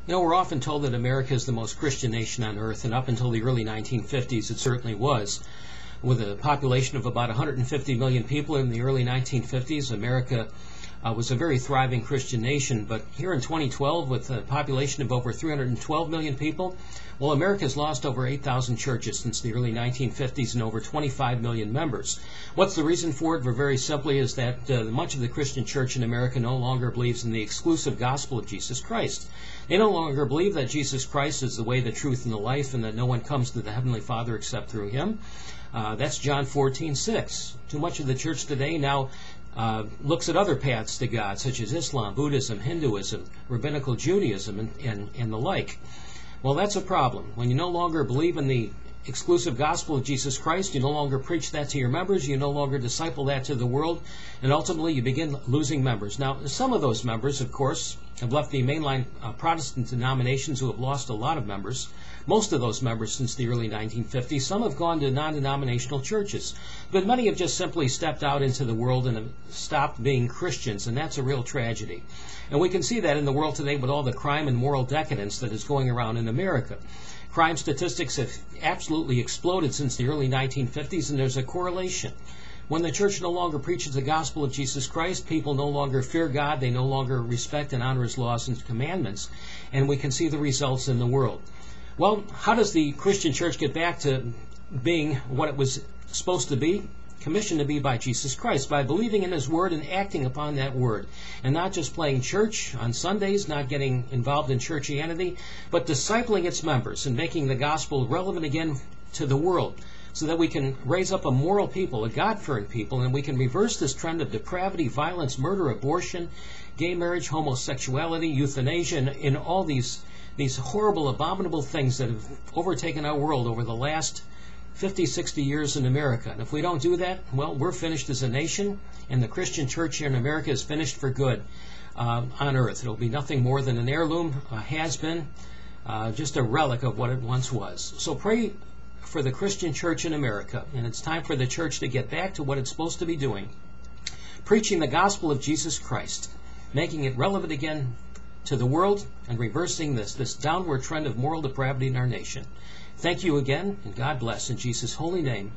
You know, we're often told that America is the most Christian nation on earth, and up until the early 1950s, it certainly was. With a population of about 150 million people in the early 1950s, America was a very thriving Christian nation. But here in 2012, with a population of over 312 million people, well, America's lost over 8,000 churches since the early 1950s and over 25 million members. What's the reason for it? Very simply is that much of the Christian church in America no longer believes in the exclusive gospel of Jesus Christ. They no longer believe that Jesus Christ is the way, the truth, and the life, and that no one comes to the Heavenly Father except through Him. That's John 14:6. Too much of the church today now looks at other paths to God, such as Islam, Buddhism, Hinduism, Rabbinical Judaism, and the like. Well, that's a problem. When you no longer believe in the exclusive gospel of Jesus Christ, you no longer preach that to your members, you no longer disciple that to the world, and ultimately you begin losing members. Now, some of those members, of course, have left the mainline Protestant denominations, who have lost a lot of members. Most of those members since the early 1950s. Some have gone to non-denominational churches. But many have just simply stepped out into the world and have stopped being Christians, and that's a real tragedy. And we can see that in the world today with all the crime and moral decadence that is going around in America. Crime statistics have absolutely exploded since the early 1950s, and there's a correlation. When the church no longer preaches the gospel of Jesus Christ, people no longer fear God, they no longer respect and honor His laws and commandments, and we can see the results in the world. Well, how does the Christian church get back to being what it was supposed to be? Commissioned to be by Jesus Christ, by believing in His Word and acting upon that Word, and not just playing church on Sundays, not getting involved in churchianity, but discipling its members and making the gospel relevant again to the world, so that we can raise up a moral people, a God-fearing people, and we can reverse this trend of depravity, violence, murder, abortion, gay marriage, homosexuality, euthanasia, and all these horrible, abominable things that have overtaken our world over the last 50, 60 years in America. And if we don't do that, well, we're finished as a nation, and the Christian church here in America is finished for good on earth. It'll be nothing more than an heirloom, has been, just a relic of what it once was. So pray for the Christian church in America, and it's time for the church to get back to what it's supposed to be doing, preaching the gospel of Jesus Christ, making it relevant again to the world, and reversing this downward trend of moral depravity in our nation. Thank you again, and God bless in Jesus' holy name.